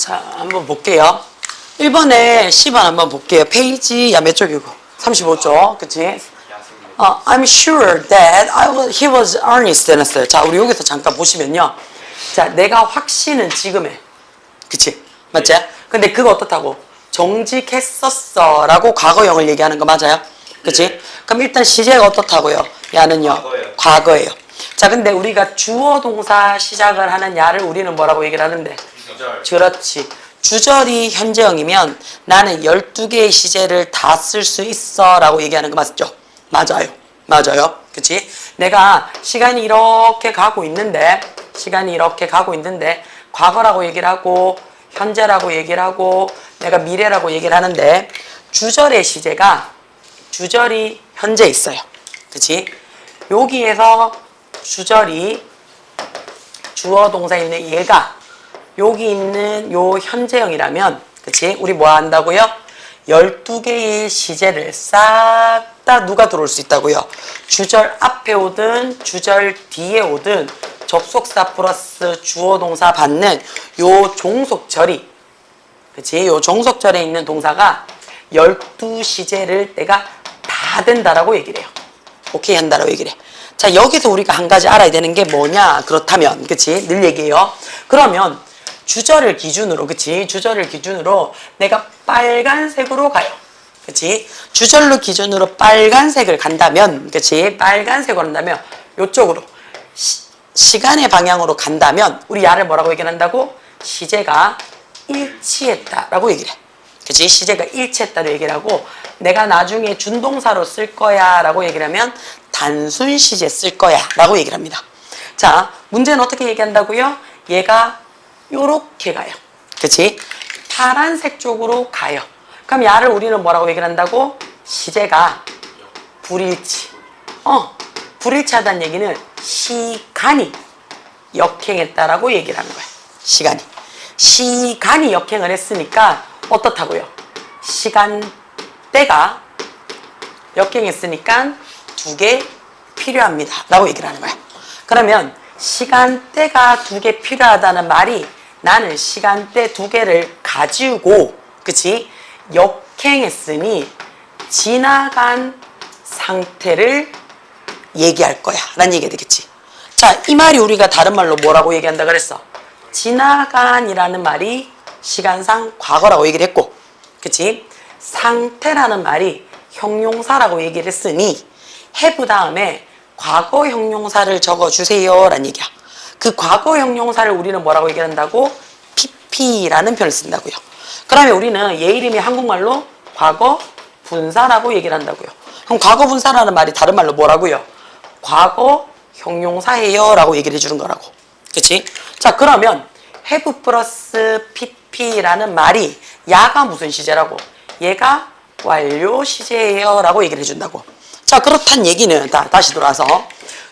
자, 한번 볼게요. 1번에 10번 한번 볼게요. 페이지, 몇 쪽이고? 35쪽. 그치? I'm sure that he was earnest 했어요. 자, 우리 여기서 잠깐 보시면요. 자, 내가 확신은 지금에. 그치? 맞지? 근데 그거 어떻다고? 정직했었어. 라고 과거형을 얘기하는 거 맞아요? 그치? 그럼 일단 시제가 어떻다고요? 야는요? 과거예요. 자, 근데 우리가 주어 동사 시작을 하는 야를 우리는 뭐라고 얘기를 하는데? 주절. 그렇지. 주절이 현재형이면 나는 12개의 시제를 다 쓸 수 있어 라고 얘기하는 거 맞죠? 맞아요. 맞아요. 그치? 내가 시간이 이렇게 가고 있는데 과거라고 얘기를 하고 현재라고 얘기를 하고 내가 미래라고 얘기를 하는데 주절의 시제가 주절이 현재 있어요. 그치? 여기에서 주절이 주어 동사 있는 얘가 여기 있는 요 현재형이라면 그치? 우리 뭐 한다고요? 12개의 시제를 싹 다 누가 들어올 수 있다고요? 주절 앞에 오든 주절 뒤에 오든 접속사 플러스 주어 동사 받는 요 종속절이 그치? 요 종속절에 있는 동사가 12시제를 내가 다 된다라고 얘기를 해요. 오케이 한다라고 얘기를 해. 자, 여기서 우리가 한 가지 알아야 되는 게 뭐냐? 그렇다면 그치? 늘 얘기해요. 그러면 주절을 기준으로 그치? 주절을 기준으로 내가 빨간색으로 가요. 그치? 주절로 기준으로 빨간색을 간다면 그치? 빨간색으로 간다면 요쪽으로 시간의 방향으로 간다면 우리 야를 뭐라고 얘기를 한다고? 시제가 일치했다라고 얘기를 해. 그치? 시제가 일치했다고 얘기를 하고 내가 나중에 준동사로 쓸 거야 라고 얘기를 하면 단순 시제 쓸 거야 라고 얘기를 합니다. 자, 문제는 어떻게 얘기한다고요? 얘가 요렇게 가요. 그치? 파란색 쪽으로 가요. 그럼 야를 우리는 뭐라고 얘기를 한다고? 시제가 불일치. 불일치하다는 얘기는 시간이 역행했다라고 얘기를 하는 거야. 시간이 역행을 했으니까 어떻다고요? 시간대가 역행했으니까 2개 필요합니다. 라고 얘기를 하는 거야. 그러면 시간대가 2개 필요하다는 말이 나는 시간대 2개를 가지고 그치? 역행했으니 지나간 상태를 얘기할 거야 라는 얘기가 되겠지. 자, 이 말이 우리가 다른 말로 뭐라고 얘기한다 그랬어? 지나간이라는 말이 시간상 과거라고 얘기를 했고 그치? 상태라는 말이 형용사라고 얘기를 했으니 have 다음에 과거 형용사를 적어주세요 라는 얘기야. 그 과거 형용사를 우리는 뭐라고 얘기한다고? pp라는 표현을 쓴다고요. 그러면 우리는 얘 이름이 한국말로 과거 분사라고 얘기를 한다고요. 그럼 과거 분사라는 말이 다른 말로 뭐라고요? 과거 형용사예요 라고 얘기를 해주는 거라고. 그치? 자, 그러면 have 플러스 pp라는 말이 야가 무슨 시제라고? 얘가 완료 시제예요 라고 얘기를 해준다고. 자, 그렇단 얘기는 다시 돌아서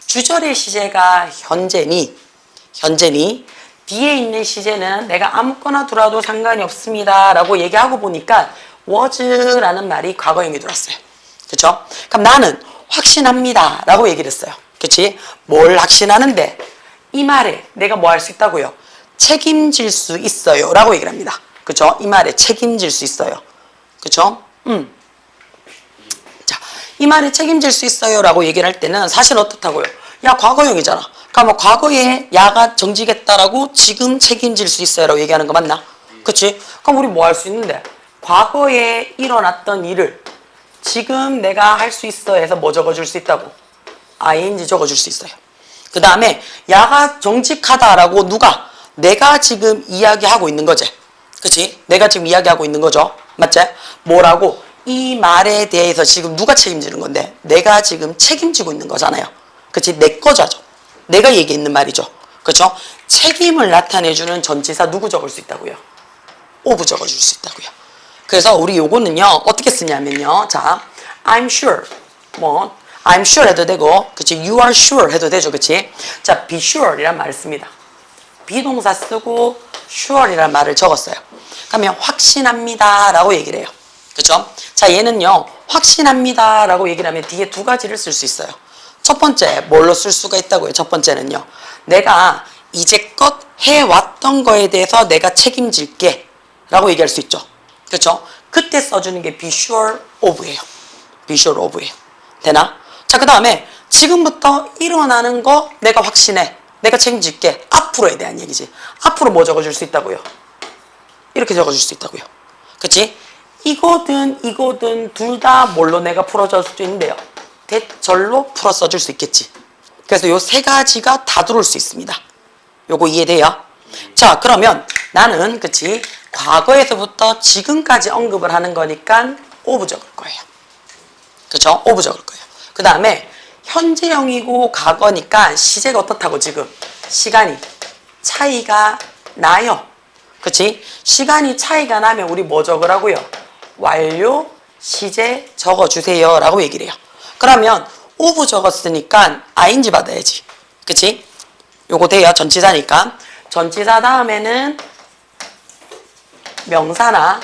주절의 시제가 현재니 뒤에 있는 시제는 내가 아무거나 들어도 상관이 없습니다 라고 얘기하고 보니까 was라는 말이 과거형이 들어왔어요. 그쵸? 그럼 나는 확신합니다 라고 얘기를 했어요. 그치? 뭘 확신하는데 이 말에 내가 뭐 할 수 있다고요? 책임질 수 있어요 라고 얘기를 합니다. 그쵸? 이 말에 책임질 수 있어요. 그쵸? 자, 이 말에 책임질 수 있어요 라고 얘기를 할 때는 사실 어떻다고요? 야, 과거형이잖아. 그러면 과거에 야가 정직했다라고 지금 책임질 수 있어요 라고 얘기하는 거 맞나? 그치? 그럼 우리 뭐 할 수 있는데? 과거에 일어났던 일을 지금 내가 할 수 있어 해서 뭐 적어줄 수 있다고? ing 적어줄 수 있어요. 그 다음에 야가 정직하다라고 누가? 내가 지금 이야기하고 있는 거지. 그치? 내가 지금 이야기하고 있는 거죠. 맞지? 뭐라고? 이 말에 대해서 지금 누가 책임지는 건데? 내가 지금 책임지고 있는 거잖아요. 그치? 내 거죠. 내가 얘기했는 말이죠. 그쵸? 책임을 나타내주는 전치사 누구 적을 수 있다고요? of 적어줄 수 있다고요. 그래서 우리 요거는요, 어떻게 쓰냐면요. 자, I'm sure. I'm sure 해도 되고, 그치? You are sure 해도 되죠. 그치? 자, be sure 이란 말을 씁니다. 비동사 쓰고, sure 이란 말을 적었어요. 그러면 확신합니다 라고 얘기를 해요. 그쵸? 자, 얘는요, 확신합니다 라고 얘기를 하면 뒤에 2가지를 쓸 수 있어요. 첫 번째, 뭘로 쓸 수가 있다고요? 첫 번째는요. 내가 이제껏 해왔던 거에 대해서 내가 책임질게 라고 얘기할 수 있죠. 그렇죠? 그때 써주는 게 be sure of예요. be sure of예요. 되나? 자, 그 다음에 지금부터 일어나는 거 내가 확신해. 내가 책임질게. 앞으로에 대한 얘기지. 앞으로 뭐 적어줄 수 있다고요? 이렇게 적어줄 수 있다고요. 그치? 이거든 이거든 둘 다 뭘로 내가 풀어줄 수 있는데요. 대절로 풀어 써줄 수 있겠지. 그래서 요 세 가지가 다 들어올 수 있습니다. 요거 이해돼요? 자, 그러면 나는 그치 과거에서부터 지금까지 언급을 하는 거니까 오브 적을 거예요. 그쵸? 오브 적을 거예요. 그 다음에 현재형이고 과거니까 시제가 어떻다고 지금 시간이 차이가 나요. 그치? 시간이 차이가 나면 우리 뭐 적으라고요? 완료 시제 적어주세요 라고 얘기를 해요. 그러면 오브 적었으니까 ing 받아야지. 그치? 요거 돼요. 전치사니까. 전치사 다음에는 명사나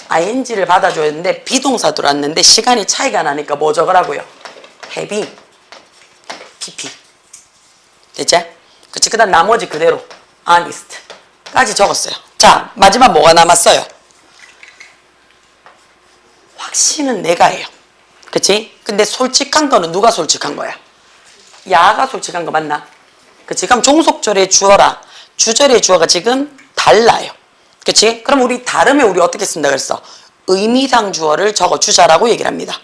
ing를 받아줘야 되는데 비동사 들어왔는데 시간이 차이가 나니까 뭐 적으라고요? having pp. 됐지? 그치? 그 다음 나머지 그대로 honest 까지 적었어요. 자, 마지막 뭐가 남았어요? 확신은 내가 해요. 그치? 근데 솔직한 거는 누가 솔직한 거야? 야가 솔직한 거 맞나? 그치? 그럼 종속절의 주어라 주절의 주어가 지금 달라요. 그치? 그럼 우리 다르면 우리 어떻게 쓴다 그랬어? 의미상 주어를 적어주자라고 얘기를 합니다.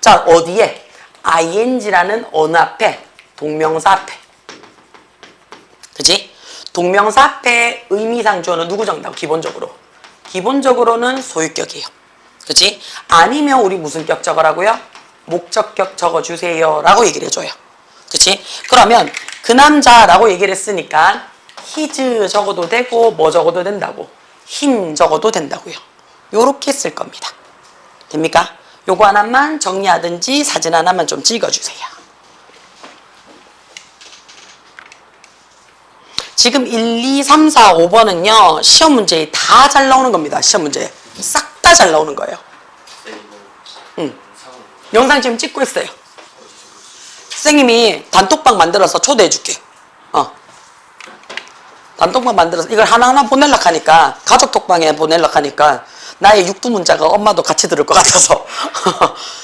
자, 어디에? ing라는 어느 앞에? 동명사 앞에. 그치? 동명사 앞에 의미상 주어는 누구 적는다고? 기본적으로. 기본적으로는 소유격이에요. 그치? 아니면 우리 무슨 격 적으라고요? 목적격 적어주세요 라고 얘기를 해줘요. 그치? 그러면 그 남자라고 얘기를 했으니까 his 적어도 되고 뭐 적어도 된다고? him 적어도 된다고요. 요렇게 쓸 겁니다. 됩니까? 요거 하나만 정리하든지 사진 하나만 좀 찍어주세요. 지금 1, 2, 3, 4, 5번은요. 시험 문제에 다 잘 나오는 겁니다. 시험 문제에. 싹 다 잘 나오는 거예요. 영상 지금 찍고 있어요. 선생님이 단톡방 만들어서 초대해 줄게. 단톡방 만들어서 이걸 하나하나 보내려고 하니까 가족 톡방에 보내려고 하니까 나의 육두 문자가 엄마도 같이 들을 것 같아서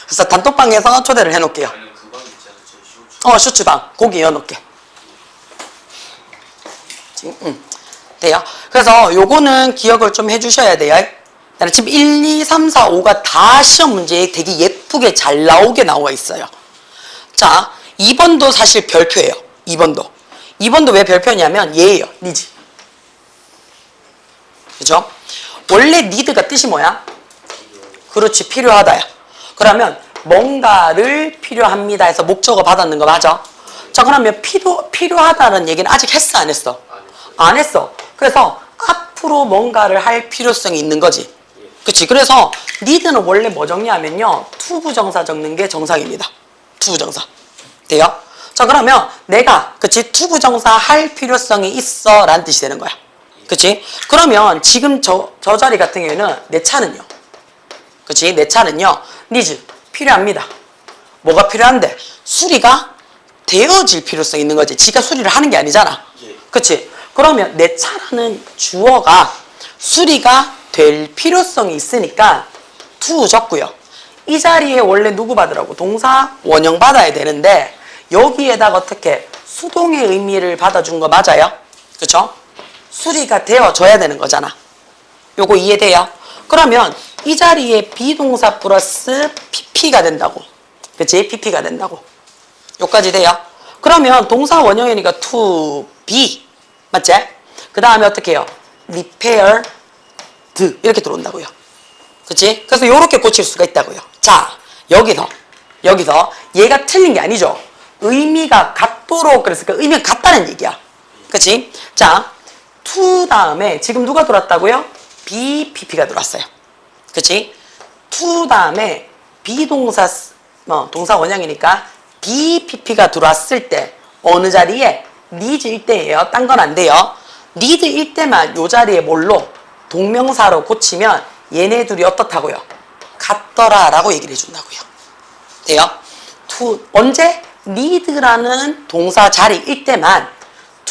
그래서 단톡방에서 초대를 해놓을게요. 쇼츠방 거기 이어놓을게. 돼요. 그래서 요거는 기억을 좀 해주셔야 돼요. 지금 1, 2, 3, 4, 5가 다 시험 문제에 되게 예쁘게 잘 나오게 나와 있어요. 자, 2번도 사실 별표예요. 2번도 왜 별표냐면 얘예요. 니즈. 그죠? 원래 니드가 뜻이 뭐야? 그렇지, 필요하다야. 그러면 뭔가를 필요합니다 해서 목적어 받았는 거 맞아? 자, 그러면 필요하다는 얘기는 아직 했어 안 했어? 안 했어. 그래서 앞으로 뭔가를 할 필요성이 있는 거지. 그치? 그래서 니드는 원래 뭐 정리하면요. 투부정사 적는 게 정상입니다. 투부정사. 돼요? 자, 그러면 내가 그치? 투부정사 할 필요성이 있어 라는 뜻이 되는 거야. 그치? 그러면 지금 저 자리 같은 경우에는 내 차는요. 그치? 내 차는요. 니즈 필요합니다. 뭐가 필요한데? 수리가 되어질 필요성이 있는 거지. 지가 수리를 하는 게 아니잖아. 그치? 그러면 내 차라는 주어가 수리가 될 필요성이 있으니까 to 적고요. 이 자리에 원래 누구 받으라고? 동사 원형 받아야 되는데 여기에다가 어떻게 수동의 의미를 받아준 거 맞아요? 그쵸? 수리가 되어져야 되는 거잖아. 요거 이해돼요? 그러면 이 자리에 비동사 플러스 pp가 된다고. 그치? pp가 된다고. 요까지 돼요? 그러면 동사 원형이니까 to be 맞지? 그 다음에 어떻게 해요? repair 이렇게 들어온다고요. 그치? 그래서 요렇게 고칠 수가 있다고요. 자, 여기서 얘가 틀린 게 아니죠. 의미가 같도록 그랬으니까 의미가 같다는 얘기야. 그치? 자, to 다음에 지금 누가 들어왔다고요? BPP가 들어왔어요. 그치? to 다음에 비동사 동사 원형이니까 BPP가 들어왔을 때 어느 자리에? need일 때예요. 딴 건 안 돼요. need일 때만 요 자리에 뭘로? 동명사로 고치면 얘네 둘이 어떻다고요? 같더라 라고 얘기를 해준다고요. 돼요? to 언제? need라는 동사 자리일 때만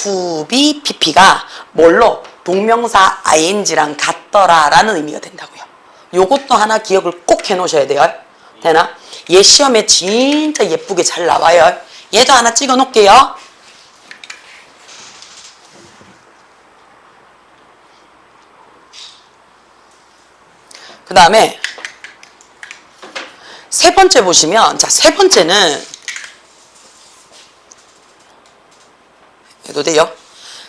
to be, pp가 뭘로? 동명사 ing랑 같더라 라는 의미가 된다고요. 요것도 하나 기억을 꼭 해놓으셔야 돼요. 되나? 얘 시험에 진짜 예쁘게 잘 나와요. 얘도 하나 찍어 놓을게요. 그 다음에 세 번째 보시면, 자, 세 번째는 해도 돼요?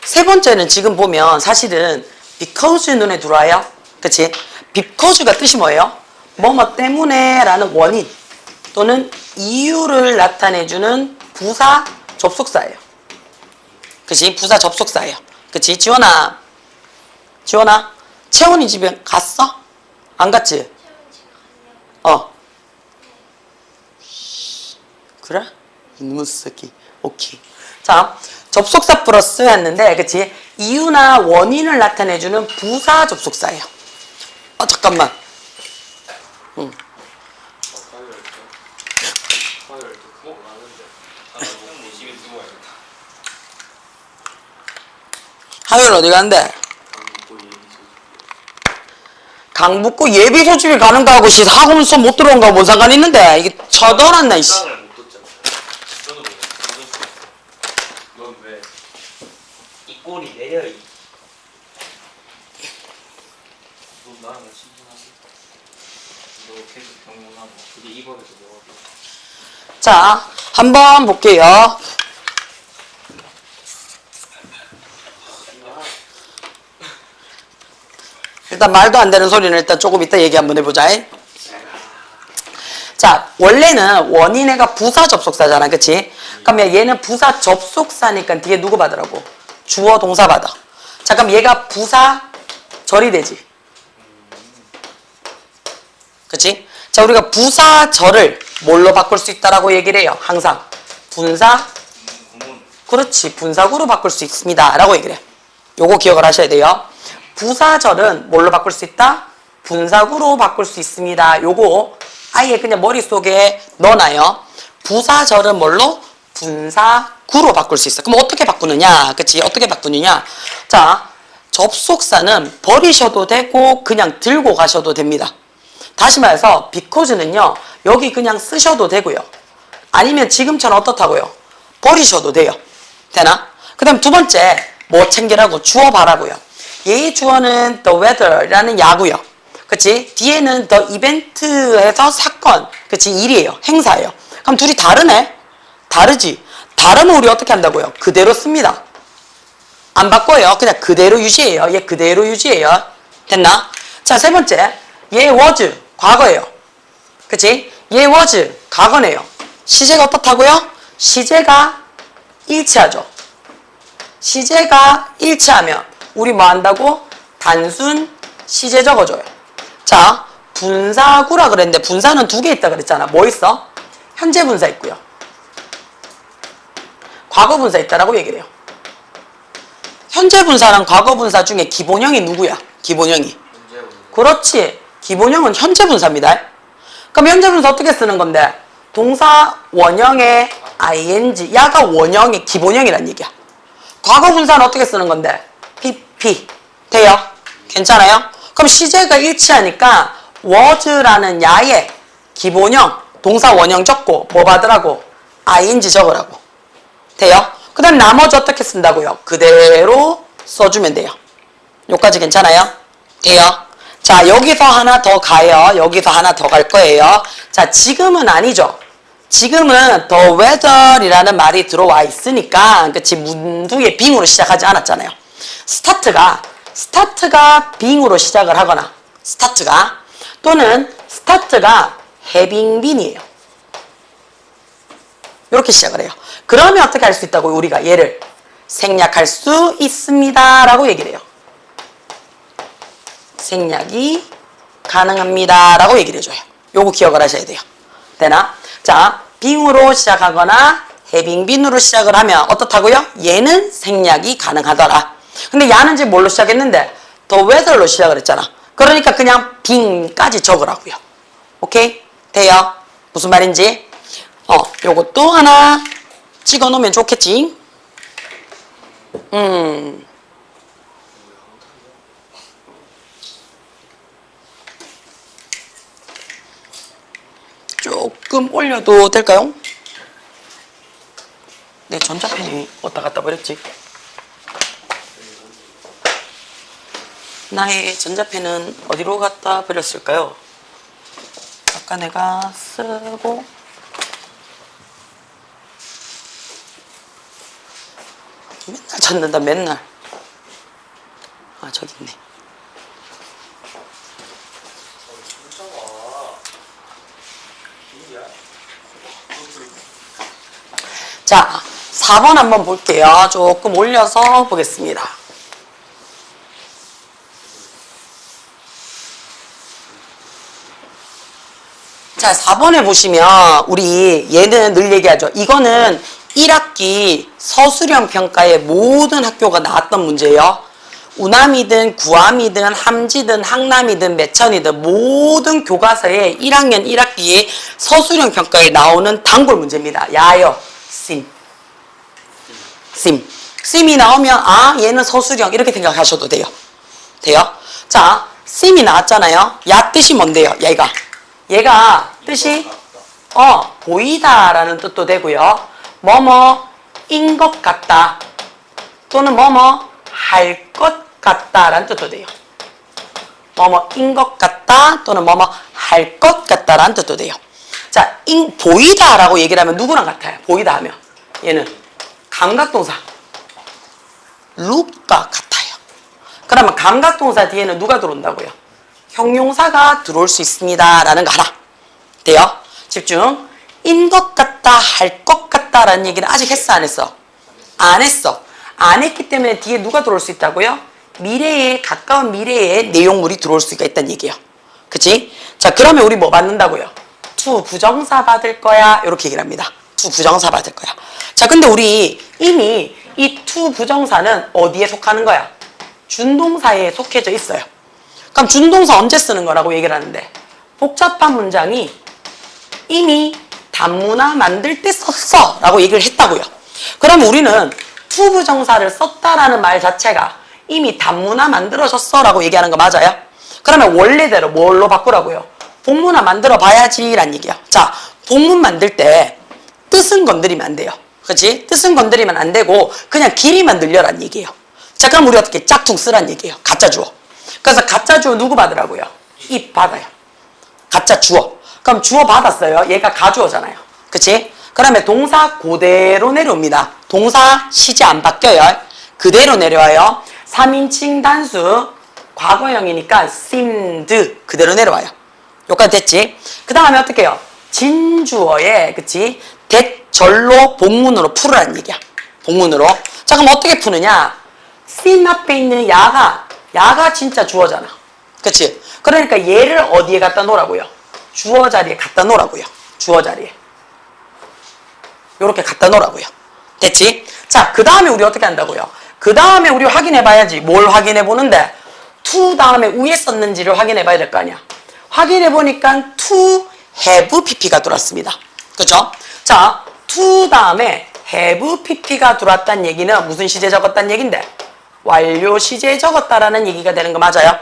세 번째는 지금 보면 사실은 because 눈에 들어와요. 그치? because가 뜻이 뭐예요? 뭐뭐 때문에 라는 원인 또는 이유를 나타내주는 부사 접속사예요. 그치? 부사 접속사예요. 그치? 지원아, 채원이 집에 갔어? 안 갔지? 그래? 이놈의 새끼. 오케이. 자, 접속사 플러스 했는데, 그치? 이유나 원인을 나타내주는 부사 접속사예요. 잠깐만. 화요일 어디 간대? 강북구 예비 소집이 가는 거하고 학원서 못 들어온 거하고 뭔 상관이 있는데? 이게 쳐들었나, 이씨. 넌 왜? 이 꼴이 내려. 너 나랑 같이 일어나지? 너 계속 병문하고 그게 입원해서 뭐하고? 자, 한번 볼게요. 일단 말도 안 되는 소리는 일단 조금 이따 얘기 한번 해보자. 자, 원래는 원인애가 부사 접속사잖아. 그치? 그러면 얘는 부사 접속사니까 뒤에 누구 받으라고? 주어 동사 받아. 자, 그럼 얘가 부사 절이 되지. 그치? 자, 우리가 부사 절을 뭘로 바꿀 수 있다라고 얘기를 해요. 항상. 분사? 그렇지. 분사구로 바꿀 수 있습니다. 라고 얘기를 해. 요거 기억을 하셔야 돼요. 부사절은 뭘로 바꿀 수 있다? 분사구로 바꿀 수 있습니다. 요거 아예 그냥 머릿속에 넣어놔요. 부사절은 뭘로? 분사구로 바꿀 수 있어. 그럼 어떻게 바꾸느냐? 그치? 어떻게 바꾸느냐? 자, 접속사는 버리셔도 되고 그냥 들고 가셔도 됩니다. 다시 말해서 because는요. 여기 그냥 쓰셔도 되고요. 아니면 지금처럼 어떻다고요? 버리셔도 돼요. 되나? 그 다음 두 번째 뭐 챙기라고? 주어 바라고요. 얘의 주어는 the weather라는 야구요. 그치? 뒤에는 the event에서 사건. 그치? 일이에요. 행사예요. 그럼 둘이 다르네? 다르지? 다르면 우리 어떻게 한다고요? 그대로 씁니다. 안 바꿔요. 그냥 그대로 유지해요. 얘 그대로 유지해요. 됐나? 자, 세 번째. 얘 was. 과거예요. 그치? 얘 was. 과거네요. 시제가 어떻다고요? 시제가 일치하죠. 시제가 일치하면 우리 뭐 한다고? 단순 시제 적어줘요. 자, 분사구라 그랬는데 분사는 두 개 있다 그랬잖아. 뭐 있어? 현재 분사 있고요. 과거 분사 있다라고 얘기를 해요. 현재 분사랑 과거 분사 중에 기본형이 누구야? 기본형이. 그렇지. 기본형은 현재 분사입니다. 그럼 현재 분사 어떻게 쓰는 건데? 동사 원형의 ing, 야가 원형의 기본형이란 얘기야. 과거 분사는 어떻게 쓰는 건데? pp. 돼요? 괜찮아요? 그럼 시제가 일치하니까 was라는 야의 기본형, 동사 원형 적고 뭐 받으라고? ing 적으라고. 돼요? 그 다음 나머지 어떻게 쓴다고요? 그대로 써주면 돼요. 여기까지 괜찮아요? 돼요? 자, 여기서 하나 더 가요. 여기서 하나 더 갈 거예요. 자, 지금은 아니죠. 지금은 the weather이라는 말이 들어와 있으니까 그치 문두에 빙으로 시작하지 않았잖아요. 스타트가 빙으로 시작을 하거나 스타트가 또는 스타트가 having been이에요. 이렇게 시작을 해요. 그러면 어떻게 할 수 있다고 우리가 얘를 생략할 수 있습니다 라고 얘기를 해요. 생략이 가능합니다 라고 얘기를 해줘요. 요거 기억을 하셔야 돼요. 되나? 자, 빙으로 시작하거나 having been으로 시작을 하면 어떻다고요? 얘는 생략이 가능하더라. 근데 야는 지금 뭘로 시작했는데? the weather로 시작을 했잖아. 그러니까 그냥 빙까지 적으라고요. 오케이? 돼요? 무슨 말인지? 요것도 하나 찍어 놓으면 좋겠지? 조금 올려도 될까요? 내 전자펜이 어디다 갖다 버렸지? 나의 전자펜은 어디로 갖다 버렸을까요? 아까 내가 쓰고 맨날 찾는다 맨날. 아 저기 있네. 자 4번 한번 볼게요. 조금 올려서 보겠습니다. 자 4번에 보시면 우리 얘는 늘 얘기하죠. 이거는 1학기 서술형 평가의 모든 학교가 나왔던 문제예요. 우남이든 구암이든 함지든 항남이든 매천이든 모든 교과서에 1학년 1학기에 서술형 평가에 나오는 단골 문제입니다. 야요, 심. 심이 나오면 아 얘는 서술형 이렇게 생각하셔도 돼요. 자 심이 나왔잖아요. 야 뜻이 뭔데요? 얘가 뜻이 보이다라는 뜻도 되고요. 뭐뭐인 것 같다 또는 뭐뭐 할 것 같다라는 뜻도 돼요. 뭐뭐인 것 같다 또는 뭐뭐 할 것 같다라는 뜻도 돼요. 자, 보이다라고 얘기를 하면 누구랑 같아요? 보이다 하면 얘는 감각동사 look과 같아요. 그러면 감각동사 뒤에는 누가 들어온다고요? 형용사가 들어올 수 있습니다 라는 거 하나 돼요? 집중. 인 것 같다, 할 것 같다라는 얘기는 아직 했어 안 했어? 안 했어. 안 했기 때문에 뒤에 누가 들어올 수 있다고요? 미래에 가까운 미래에 내용물이 들어올 수가 있다는 얘기예요. 그치? 자 그러면 우리 뭐 받는다고요? to 부정사 받을 거야 이렇게 얘기를 합니다. to 부정사 받을 거야. 자 근데 우리 이미 이 to 부정사는 어디에 속하는 거야? 준동사에 속해져 있어요. 그럼 준동사 언제 쓰는 거라고 얘기를 하는데 복잡한 문장이 이미 단문화 만들 때 썼어 라고 얘기를 했다고요. 그럼 우리는 to 부정사를 썼다라는 말 자체가 이미 단문화 만들어졌어 라고 얘기하는 거 맞아요? 그러면 원래대로 뭘로 바꾸라고요? 복문화 만들어 봐야지 라는 얘기야. 자 복문 만들 때 뜻은 건드리면 안 돼요. 그치? 뜻은 건드리면 안 되고 그냥 길이만 늘려란 얘기예요. 자 그럼 우리 어떻게 짝퉁 쓰란 얘기예요. 가짜 주어. 그래서 가짜 주어 누구 받으라고요? 입 받아요. 가짜 주어. 그럼 주어 받았어요. 얘가 가주어잖아요. 그치? 그러면 동사 그대로 내려옵니다. 동사 시제 안 바뀌어요. 그대로 내려와요. 3인칭 단수 과거형이니까 seemed 그대로 내려와요. 여기까지 됐지? 그 다음에 어떻게 해요? 진주어에 그치? 대절로 복문으로 풀으라는 얘기야. 복문으로. 자 그럼 어떻게 푸느냐? seen 앞에 있는 야가 진짜 주어잖아. 그치? 그러니까 얘를 어디에 갖다 놓으라고요? 주어 자리에 갖다 놓으라고요. 주어 자리에. 요렇게 갖다 놓으라고요. 됐지? 자, 그 다음에 우리 어떻게 한다고요? 그 다음에 우리 확인해 봐야지. 뭘 확인해 보는데? to 다음에 위에 썼는지를 확인해 봐야 될 거 아니야. 확인해 보니까 to have pp가 들어왔습니다. 그쵸? 자, to 다음에 have pp가 들어왔다는 얘기는 무슨 시제 적었다는 얘긴데? 완료 시제에 적었다라는 얘기가 되는 거 맞아요?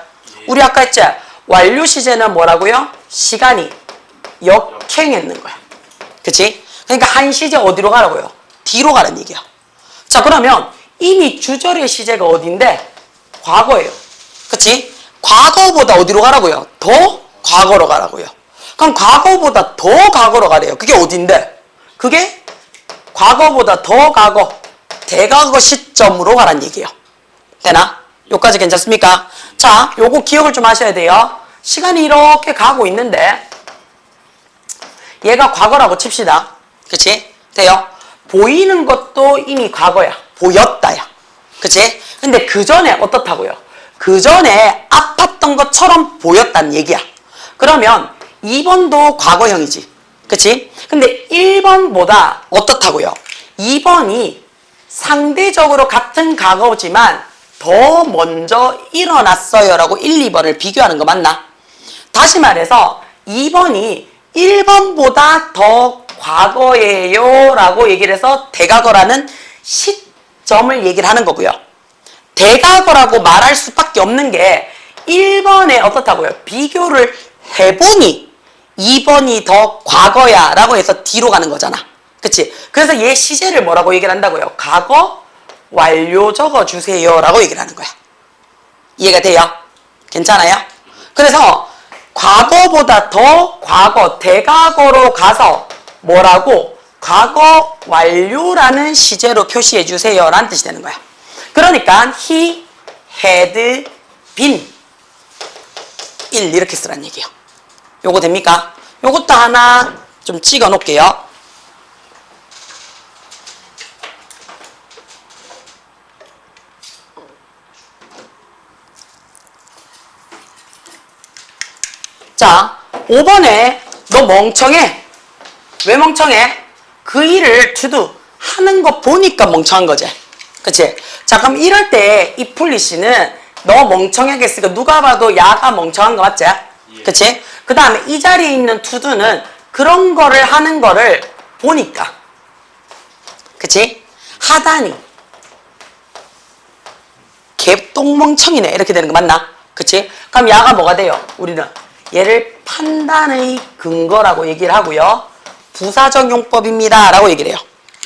우리 아까 했지? 완료 시제는 뭐라고요? 시간이 역행했는 거야. 그치? 그러니까 한 시제 어디로 가라고요? 뒤로 가라는 얘기야. 자 그러면 이미 주절의 시제가 어딘데? 과거예요. 그치? 과거보다 어디로 가라고요? 더 과거로 가라고요. 그럼 과거보다 더 과거로 가래요. 그게 어딘데? 그게 과거보다 더 과거, 대과거 시점으로 가란 얘기예요. 되나? 요까지 괜찮습니까? 자, 요거 기억을 좀 하셔야 돼요. 시간이 이렇게 가고 있는데 얘가 과거라고 칩시다. 그치? 돼요? 보이는 것도 이미 과거야. 보였다야. 그치? 근데 그 전에 어떻다고요? 그 전에 아팠던 것처럼 보였다는 얘기야. 그러면 2번도 과거형이지. 그치? 근데 1번보다 어떻다고요? 2번이 상대적으로 같은 과거지만 더 먼저 일어났어요 라고 1, 2번을 비교하는 거 맞나? 다시 말해서 2번이 1번보다 더 과거예요 라고 얘기를 해서 대과거라는 점을 얘기를 하는 거고요. 대과거라고 말할 수밖에 없는 게 1번에 어떻다고요? 비교를 해보니 2번이 더 과거야 라고 해서 뒤로 가는 거잖아. 그치? 그래서 얘 시제를 뭐라고 얘기를 한다고요? 과거 완료 적어주세요 라고 얘기를 하는 거야. 이해가 돼요? 괜찮아요? 그래서 과거보다 더 과거, 대과거로 가서 뭐라고? 과거 완료라는 시제로 표시해 주세요 라는 뜻이 되는 거야. 그러니까 he had been 1 이렇게 쓰란 얘기예요. 요거 됩니까? 요것도 하나 좀 찍어 놓을게요. 자, 5번에 너 멍청해. 왜 멍청해? 그 일을 to do 하는 거 보니까 멍청한 거지. 그치? 자, 그럼 이럴 때 이 폴리시는 너 멍청하게 쓰니까 누가 봐도 야가 멍청한 거 맞지? 예. 그치? 그 다음에 이 자리에 있는 to do는 그런 거를 하는 거를 보니까. 그치? 하다니. 개똥멍청이네. 이렇게 되는 거 맞나? 그치? 그럼 야가 뭐가 돼요? 우리는 얘를 판단의 근거라고 얘기를 하고요. 부사적 용법입니다. 라고 얘기를 해요.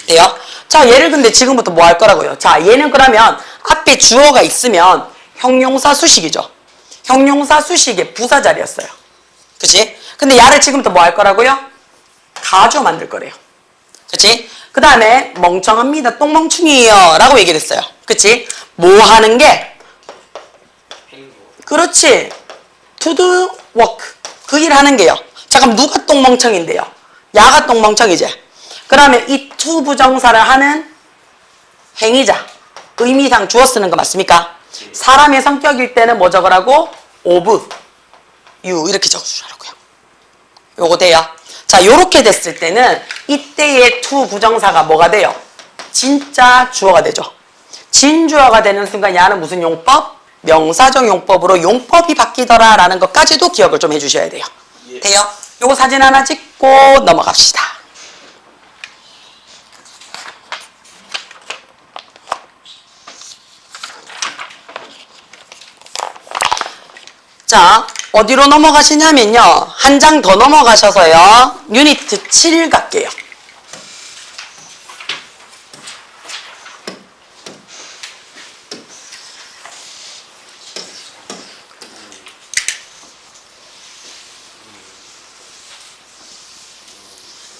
돼요? 자, 얘를 근데 지금부터 뭐 할 거라고요? 자, 얘는 그러면 앞에 주어가 있으면 형용사 수식이죠. 형용사 수식의 부사 자리였어요. 그치? 근데 야를 지금부터 뭐 할 거라고요? 가조 만들 거래요. 그치? 그 다음에 멍청합니다. 똥멍충이에요. 라고 얘기를 했어요. 그치? 뭐 하는 게? 그렇지. to do work. 그 일 하는 게요. 자, 그럼 누가 똥멍청인데요? 야가 똥멍청이지. 그러면 이 to 부정사를 하는 행위자. 의미상 주어 쓰는 거 맞습니까? 사람의 성격일 때는 뭐 적으라고? of you 이렇게 적어주라고요. 요거 돼요. 자, 요렇게 됐을 때는 이때의 to 부정사가 뭐가 돼요? 진짜 주어가 되죠. 진주어가 되는 순간 야는 무슨 용법? 명사적 용법으로 용법이 바뀌더라 라는 것까지도 기억을 좀 해주셔야 돼요. 예. 돼요? 요거 사진 하나 찍고 넘어갑시다. 자, 어디로 넘어가시냐면요. 한 장 더 넘어가셔서요. 유니트 7 갈게요.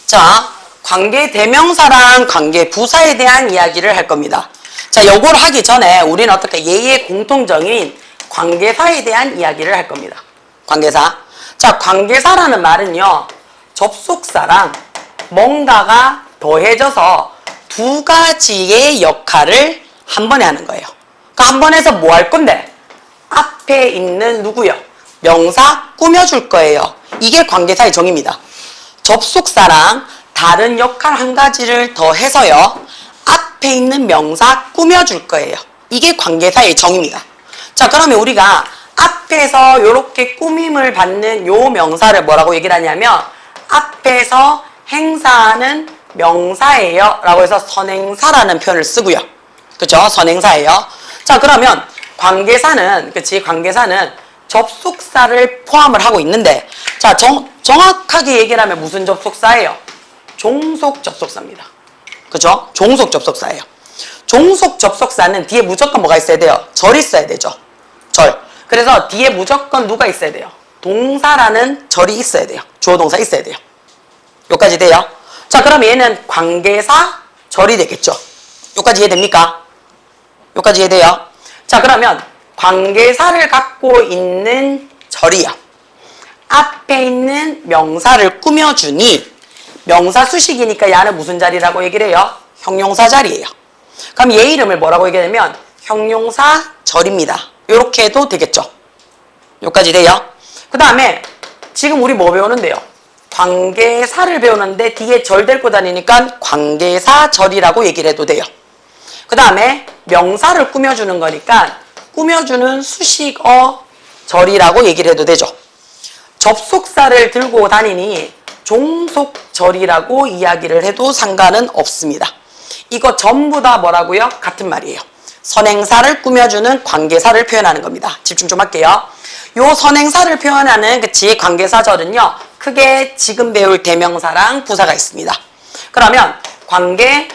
자, 관계 대명사랑 관계 부사에 대한 이야기를 할 겁니다. 자, 요걸 하기 전에 우리는 어떻게 얘의 공통점인 관계사에 대한 이야기를 할 겁니다. 관계사. 자, 관계사라는 말은요. 접속사랑 뭔가가 더해져서 두 가지의 역할을 한 번에 하는 거예요. 그러니까 한 번 해서 뭐 할 건데? 앞에 있는 누구요? 명사 꾸며줄 거예요. 이게 관계사의 정의입니다. 접속사랑 다른 역할 한 가지를 더해서요. 앞에 있는 명사 꾸며줄 거예요. 이게 관계사의 정의입니다. 자, 그러면 우리가 앞에서 이렇게 꾸밈을 받는 요 명사를 뭐라고 얘기를 하냐면 앞에서 행사하는 명사예요 라고 해서 선행사라는 표현을 쓰고요. 그죠? 선행사예요. 자, 그러면 관계사는, 그치? 관계사는 접속사를 포함을 하고 있는데, 자, 정확하게 얘기를 하면 무슨 접속사예요? 종속 접속사입니다. 그죠? 종속 접속사예요. 종속 접속사는 뒤에 무조건 뭐가 있어야 돼요? 절 있어야 되죠. 절. 그래서 뒤에 무조건 누가 있어야 돼요? 동사라는 절이 있어야 돼요. 주어 동사 있어야 돼요. 여기까지 돼요? 자, 그럼 얘는 관계사 절이 되겠죠. 여기까지 이해됩니까? 여기까지 이해돼요? 자, 그러면 관계사를 갖고 있는 절이요. 앞에 있는 명사를 꾸며주니 명사 수식이니까 야는 무슨 자리라고 얘기를 해요? 형용사 자리예요. 그럼 얘 이름을 뭐라고 얘기하냐면 형용사 절입니다. 이렇게 해도 되겠죠. 여기까지 돼요? 그 다음에 지금 우리 뭐 배우는데요? 관계사를 배우는데 뒤에 절 데리고 다니니까 관계사절이라고 얘기를 해도 돼요. 그 다음에 명사를 꾸며주는 거니까 꾸며주는 수식어 절이라고 얘기를 해도 되죠. 접속사를 들고 다니니 종속절이라고 이야기를 해도 상관은 없습니다. 이거 전부 다 뭐라고요? 같은 말이에요. 선행사를 꾸며주는 관계사를 표현하는 겁니다. 집중 좀 할게요. 요 선행사를 표현하는 그치 관계사절은요. 크게 지금 배울 대명사랑 부사가 있습니다. 그러면 관계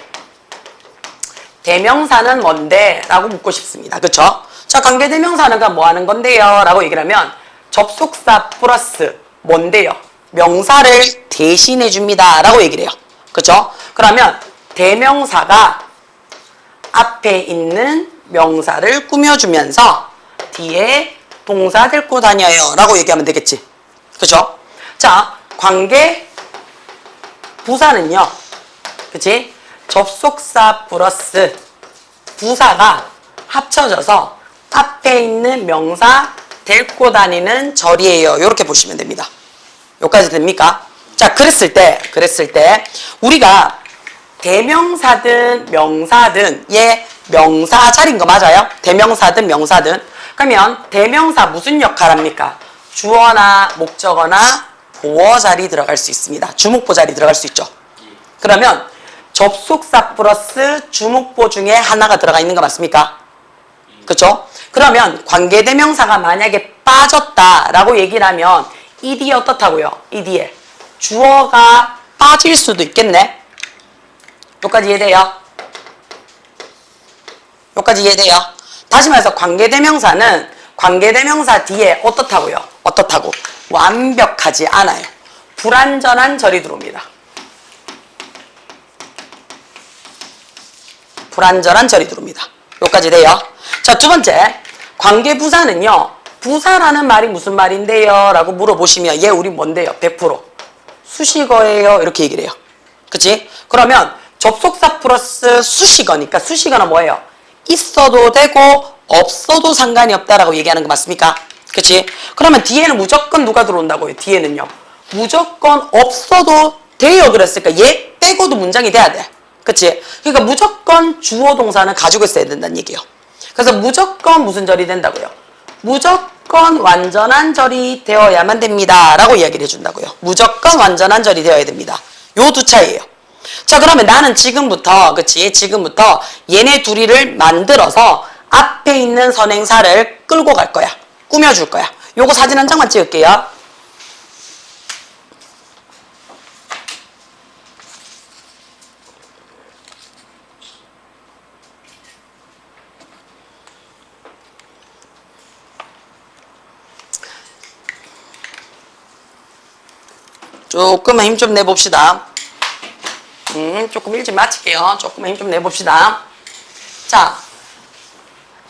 대명사는 뭔데? 라고 묻고 싶습니다. 그쵸? 자, 관계 대명사는 뭐 하는 건데요? 라고 얘기를 하면 접속사 플러스 뭔데요? 명사를 대신해 줍니다. 라고 얘기를 해요. 그쵸? 그러면 대명사가 앞에 있는 명사를 꾸며주면서 뒤에 동사 데리고 다녀요. 라고 얘기하면 되겠지. 그쵸? 자, 관계 부사는요. 그치? 접속사 플러스 부사가 합쳐져서 앞에 있는 명사 데리고 다니는 절이에요. 이렇게 보시면 됩니다. 여기까지 됩니까? 자, 그랬을 때 우리가 대명사든 명사든 얘 명사 자리인 거 맞아요? 대명사든 명사든. 그러면 대명사 무슨 역할 합니까? 주어나 목적어나 보어 자리 들어갈 수 있습니다. 주목보 자리 들어갈 수 있죠. 그러면 접속사 플러스 주목보 중에 하나가 들어가 있는 거 맞습니까? 그렇죠? 그러면 관계대명사가 만약에 빠졌다라고 얘기를 하면 이 뒤에 어떻다고요? 이 뒤에 주어가 빠질 수도 있겠네. 여기까지 이해돼요? 여기까지 이해돼요? 다시 말해서 관계대명사는 관계대명사 뒤에 어떻다고요? 어떻다고? 완벽하지 않아요. 불완전한 절이 들어옵니다. 불완전한 절이 들어옵니다. 여기까지 돼요? 자, 두 번째 관계부사는요. 부사라는 말이 무슨 말인데요? 라고 물어보시면 얘 우리 뭔데요? 100% 수식어예요. 이렇게 얘기를 해요. 그치? 그러면 접속사 플러스 수식어니까 수식어는 뭐예요? 있어도 되고 없어도 상관이 없다라고 얘기하는 거 맞습니까? 그치? 그러면 뒤에는 무조건 누가 들어온다고요? 뒤에는요. 무조건 없어도 돼요. 그랬으니까 얘 빼고도 문장이 돼야 돼. 그치? 그러니까 무조건 주어 동사는 가지고 있어야 된다는 얘기예요. 그래서 무조건 무슨 절이 된다고요? 무조건 완전한 절이 되어야만 됩니다. 라고 이야기를 해준다고요. 무조건 완전한 절이 되어야 됩니다. 요 두 차이예요. 자, 그러면 나는 지금부터 그치? 지금부터 얘네 둘이를 만들어서 앞에 있는 선행사를 끌고 갈 거야. 꾸며줄 거야. 요거 사진 한 장만 찍을게요. 조금만 힘 좀 내봅시다. 조금 일찍 마칠게요. 조금만 힘 좀 내봅시다. 자,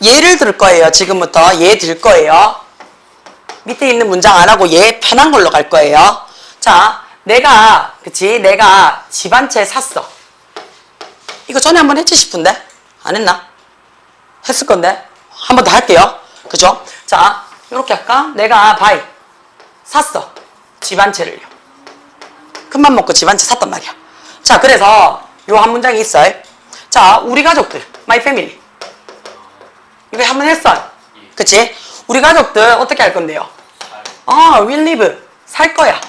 얘를 들 거예요. 지금부터 얘 들 거예요. 밑에 있는 문장 안 하고 얘 편한 걸로 갈 거예요. 자, 내가 집 한 채 샀어. 이거 전에 한번 했지 싶은데? 안 했나? 했을 건데? 한 번 더 할게요. 그죠? 자, 이렇게 할까? 내가 샀어. 집 한 채를요. 큰맘 먹고 집 한 채 샀단 말이야. 자, 그래서 요 한 문장이 있어요. 자, 우리 가족들, my family. 이거 한번 했어요. 그치? 우리 가족들 어떻게 할 건데요? will live, 살 거야.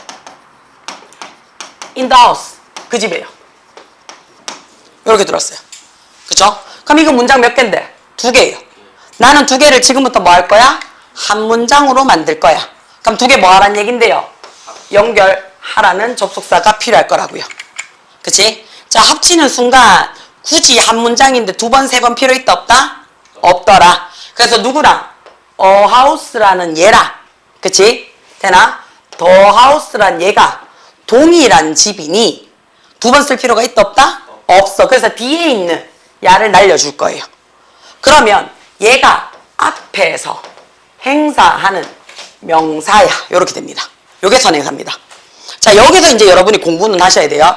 in the house, 그 집에요. 이렇게 들었어요. 그쵸? 그럼 이거 문장 몇 개인데? 2개예요. 나는 2개를 지금부터 뭐 할 거야? 한 문장으로 만들 거야. 그럼 2개 뭐 하라는 얘긴데요? 연결하라는 접속사가 필요할 거라고요. 그치? 자, 합치는 순간 굳이 한 문장인데 2번, 3번 필요 있다 없다? 없더라. 그래서 누구랑? house라는 얘랑. 그치? 되나? the house란 얘가 동일한 집이니 2번 쓸 필요가 있다 없다? 없어. 그래서 뒤에 있는 야를 날려줄 거예요. 그러면 얘가 앞에서 행사하는 명사야. 이렇게 됩니다. 요게 선행사입니다. 자, 여기서 이제 여러분이 공부는 하셔야 돼요.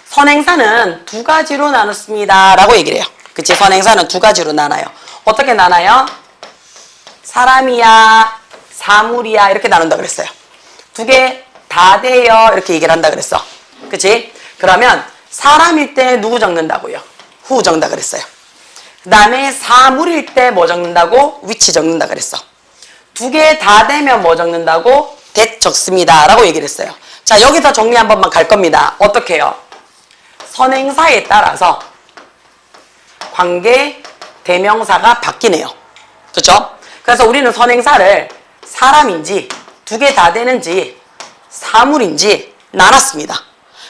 선행사는 2가지로 나눴습니다. 라고 얘기를 해요. 그치? 선행사는 2가지로 나눠요. 어떻게 나눠요? 사람이야, 사물이야, 이렇게 나눈다 그랬어요. 2개 다 돼요. 이렇게 얘기를 한다 그랬어. 그치? 그러면 사람일 때 누구 적는다고요? who 적는다 그랬어요. 그 다음에 사물일 때 뭐 적는다고? which 적는다 그랬어. 2개 다 되면 뭐 적는다고? that 적습니다. 라고 얘기를 했어요. 자, 여기서 정리 한 번만 갈 겁니다. 어떻게 해요? 선행사에 따라서 관계 대명사가 바뀌네요. 그렇죠? 그래서 우리는 선행사를 사람인지 두 개 다 되는지 사물인지 나눴습니다.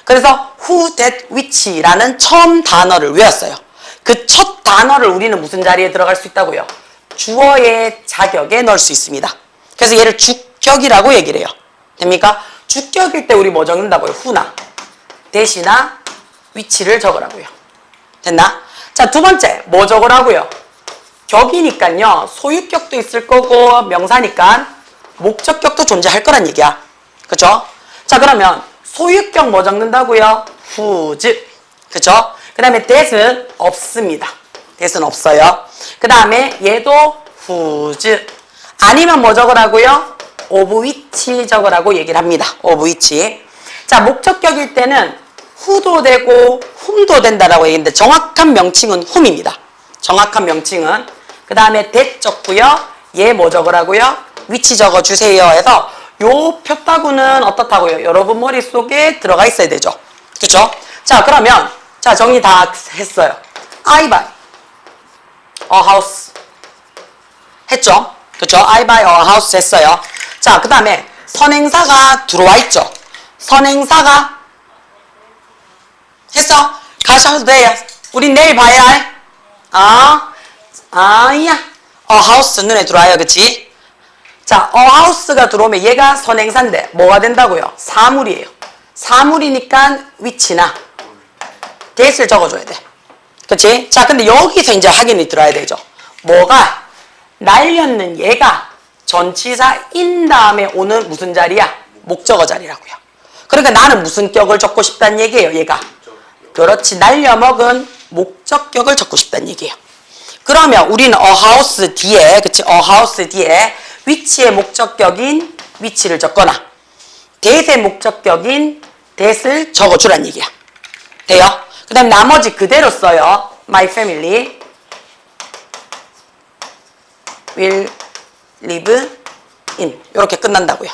그래서 who, that, which라는 처음 단어를 외웠어요. 그 첫 단어를 우리는 무슨 자리에 들어갈 수 있다고요? 주어의 자격에 넣을 수 있습니다. 그래서 얘를 주격이라고 얘기를 해요. 됩니까? 주격일 때 우리 뭐 적는다고요? who나 that이나 which를 적으라고요. 됐나? 자, 두 번째 뭐 적으라고요? 격이니까요. 소유격도 있을 거고 명사니까 목적격도 존재할 거란 얘기야. 그쵸? 자, 그러면 소유격 뭐 적는다고요? whose. 그쵸? 그 다음에 that은 없습니다. that은 없어요. 그 다음에 얘도 whose. 아니면 뭐 적으라고요? of which 적으라고 얘기를 합니다. of which. 자, 목적격일 때는 who도 되고 whom도 된다라고 얘기했는데 정확한 명칭은 whom입니다. 정확한 명칭은. 그 다음에 that 적고요. 얘 뭐 적으라고요? which 적어주세요 해서 요 표타구는 어떻다고요? 여러분 머릿속에 들어가 있어야 되죠. 그쵸? 자, 그러면 자, 정리 다 했어요. I buy a house 했죠? 그쵸? I buy a house 했어요. 자, 그 다음에 선행사가 들어와 있죠? 선행사가 했어? 가셔도 돼요. 우리 내일 봐야 해. 아야. a house 눈에 들어와요. 그치? 자, a house가 들어오면 얘가 선행사인데 뭐가 된다고요? 사물이에요. 사물이니까 which나 that을 적어줘야 돼. 그치? 자, 근데 여기서 이제 확인이 들어야 되죠. 뭐가 날렸는 얘가 전치사인 다음에 오는 무슨 자리야? 목적어 자리라고요. 그러니까 나는 무슨 격을 적고 싶다는 얘기예요. 얘가. 그렇지. 날려먹은 목적격을 적고 싶다는 얘기예요. 그러면 우리는 a house 뒤에, 그치? a house 뒤에 which의 목적격인 which를 적거나 that의 목적격인 that을 적어주란 얘기야. 돼요? 그 다음 나머지 그대로 써요. My family will live in. 이렇게 끝난다고요.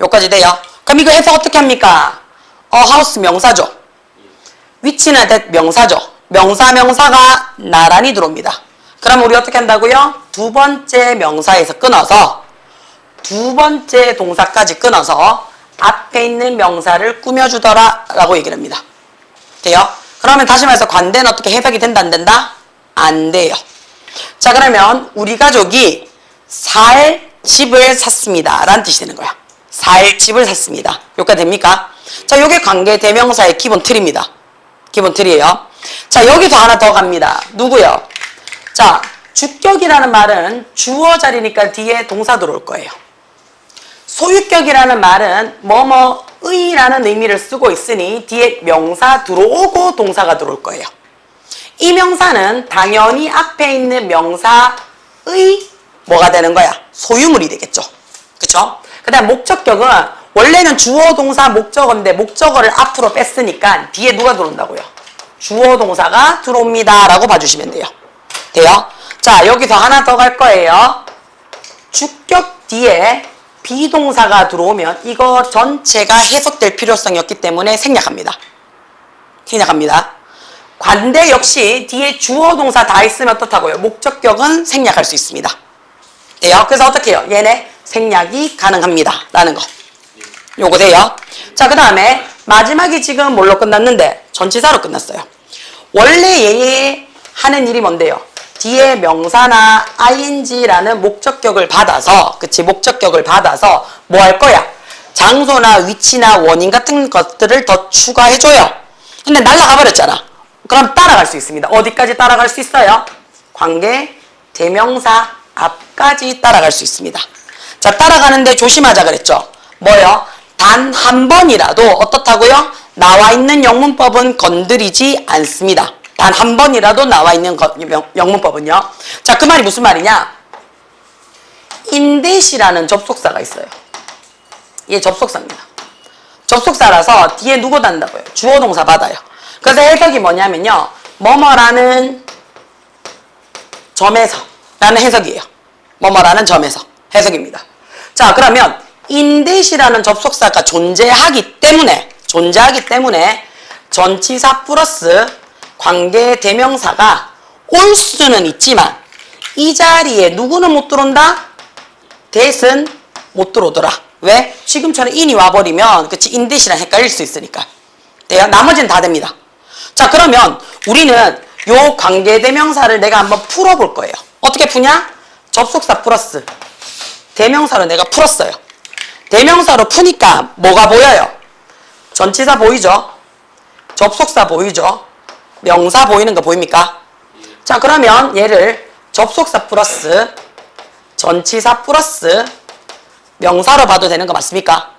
여기까지 돼요? 그럼 이거 해석 어떻게 합니까? a house 명사죠. which나 that 명사죠. 명사가 나란히 들어옵니다. 그럼 우리 어떻게 한다고요? 두 번째 명사에서 끊어서 두 번째 동사까지 끊어서 앞에 있는 명사를 꾸며주더라 라고 얘기를 합니다. 돼요? 그러면 다시 말해서 관대는 어떻게 해석이 된다 안 된다? 안 돼요. 자, 그러면 우리 가족이 살 집을 샀습니다 라는 뜻이 되는 거야. 살 집을 샀습니다. 여기까지 됩니까? 자, 요게 관계 대명사의 기본 틀입니다. 기본 틀이에요. 자, 여기서 하나 더 갑니다. 누구요? 자, 주격이라는 말은 주어 자리니까 뒤에 동사 들어올 거예요. 소유격이라는 말은 뭐뭐의라는 의미를 쓰고 있으니 뒤에 명사 들어오고 동사가 들어올 거예요. 이 명사는 당연히 앞에 있는 명사의 뭐가 되는 거야? 소유물이 되겠죠. 그쵸? 그 다음 목적격은 원래는 주어 동사 목적어인데 목적어를 앞으로 뺐으니까 뒤에 누가 들어온다고요? 주어 동사가 들어옵니다 라고 봐주시면 돼요. 돼요? 자, 여기서 하나 더 갈 거예요. 주격 뒤에 비동사가 들어오면 이거 전체가 해석될 필요성이 없기 때문에 생략합니다. 생략합니다. 관대 역시 뒤에 주어 동사 다 있으면 어떻다고요? 목적격은 생략할 수 있습니다. 돼요? 그래서 어떻게 해요? 얘네 생략이 가능합니다 라는 거. 요거 돼요? 자, 그 다음에 마지막이 지금 뭘로 끝났는데? 전치사로 끝났어요. 원래 얘 하는 일이 뭔데요? 뒤에 명사나 ing라는 목적격을 받아서, 그치? 목적격을 받아서 뭐 할 거야? 장소나 위치나 원인 같은 것들을 더 추가해줘요. 근데 날아가 버렸잖아. 그럼 따라갈 수 있습니다. 어디까지 따라갈 수 있어요? 관계, 대명사 앞까지 따라갈 수 있습니다. 자, 따라가는데 조심하자 그랬죠? 뭐요? 단 한 번이라도 어떻다고요? 나와 있는 영문법은 건드리지 않습니다. 단 한 번이라도 나와 있는 영문법은요. 자, 그 말이 무슨 말이냐? 인댓이라는 접속사가 있어요. 얘 접속사입니다. 접속사라서 뒤에 누구 단다고요? 주어 동사 받아요. 그래서 해석이 뭐냐면요. 뭐뭐라는 점에서 라는 해석이에요. 뭐뭐라는 점에서 해석입니다. 자, 그러면 인댓이라는 접속사가 존재하기 때문에 전치사 플러스 관계 대명사가 올 수는 있지만 이 자리에 누구는 못 들어온다? that은 못 들어오더라. 왜? 지금처럼 in이 와버리면 그치 in-that이랑 헷갈릴 수 있으니까. 돼요? 나머지는 다 됩니다. 자, 그러면 우리는 요 관계대명사를 내가 한번 풀어볼 거예요. 어떻게 푸냐? 접속사 플러스 대명사로 내가 풀었어요. 대명사로 푸니까 뭐가 보여요? 전치사 보이죠? 접속사 보이죠? 명사 보이는 거 보입니까? 자, 그러면 얘를 접속사 플러스 전치사 플러스 명사로 봐도 되는 거 맞습니까?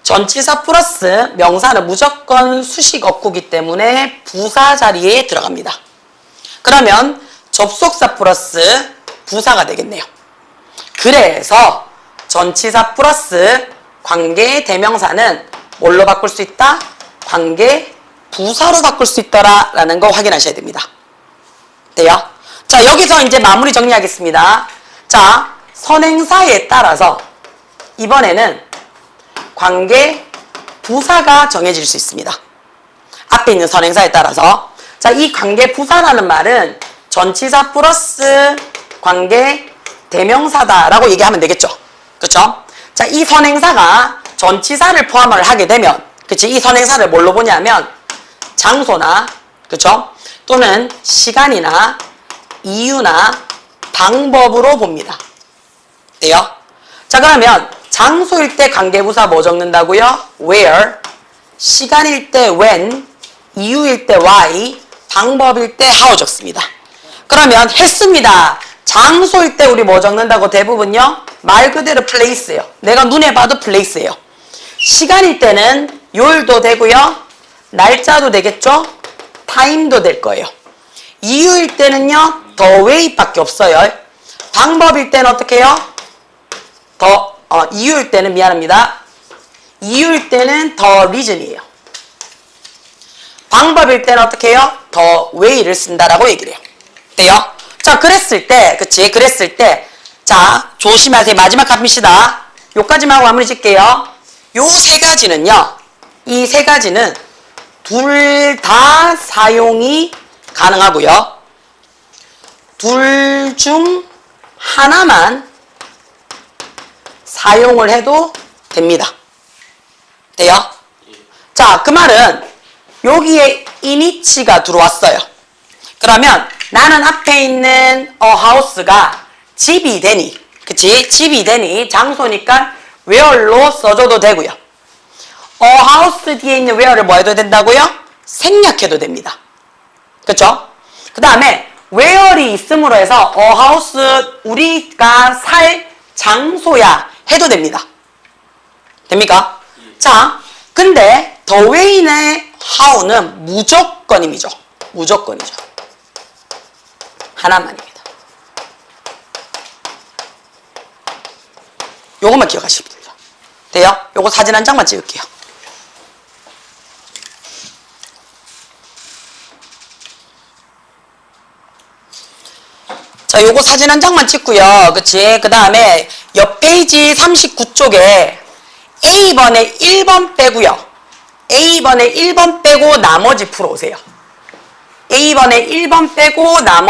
전치사 플러스 명사는 무조건 수식 어구기 때문에 부사 자리에 들어갑니다. 그러면 접속사 플러스 부사가 되겠네요. 그래서 전치사 플러스 관계 대명사는 뭘로 바꿀 수 있다? 관계 부사로 바꿀 수 있더라라는 거 확인하셔야 됩니다. 돼요? 자, 여기서 이제 마무리 정리하겠습니다. 자, 선행사에 따라서 이번에는 관계 부사가 정해질 수 있습니다. 앞에 있는 선행사에 따라서. 자, 이 관계 부사라는 말은 전치사 플러스 관계 대명사다라고 얘기하면 되겠죠. 그쵸? 자, 이 선행사가 전치사를 포함을 하게 되면, 그치? 이 선행사를 뭘로 보냐면, 장소나, 그쵸? 또는 시간이나 이유나 방법으로 봅니다. 돼요? 자, 그러면 장소일 때 관계부사 뭐 적는다고요? where, 시간일 때 when, 이유일 때 why, 방법일 때 how 적습니다. 그러면 했습니다. 장소일 때 우리 뭐 적는다고? 대부분요? 말 그대로 place예요. 내가 눈에 봐도 place예요. 시간일 때는 요일도 되고요. 날짜도 되겠죠? time도 될 거예요. 이유일 때는요, the way 밖에 없어요. 방법일 때는 어떻게 해요? 이유일 때는 미안합니다. 이유일 때는 the reason이에요. 방법일 때는 어떻게 해요? the way를 쓴다라고 얘기를 해요. 돼요? 자, 그랬을 때, 그치? 그랬을 때, 자, 조심하세요. 마지막 갑니다. 요까지만 하고 마무리 짓게요. 요 세 가지는요, 이 세 가지는 둘 다 사용이 가능하고요. 둘 중 하나만 사용을 해도 됩니다. 돼요? 자, 그 말은 여기에 in이치가 들어왔어요. 그러면 나는 앞에 있는 house가 집이 되니, 그치? 집이 되니 장소니까 where로 써줘도 되고요. house 뒤에 있는 where를 뭐 해도 된다고요? 생략해도 됩니다. 그쵸? 그 다음에 where이 있음으로 해서 house 우리가 살 장소야 해도 됩니다. 됩니까? 자, 근데 the way의 how는 무조건임이죠. 무조건이죠. 하나만입니다. 요것만 기억하시면 됩니다. 돼요? 요거 사진 한 장만 찍을게요. 자, 요거 사진 한 장만 찍고요. 그치? 그 다음에 옆 페이지 39쪽에 A번에 1번 빼고요. A번에 1번 빼고 나머지 풀어오세요. A번에 1번 빼고 나머지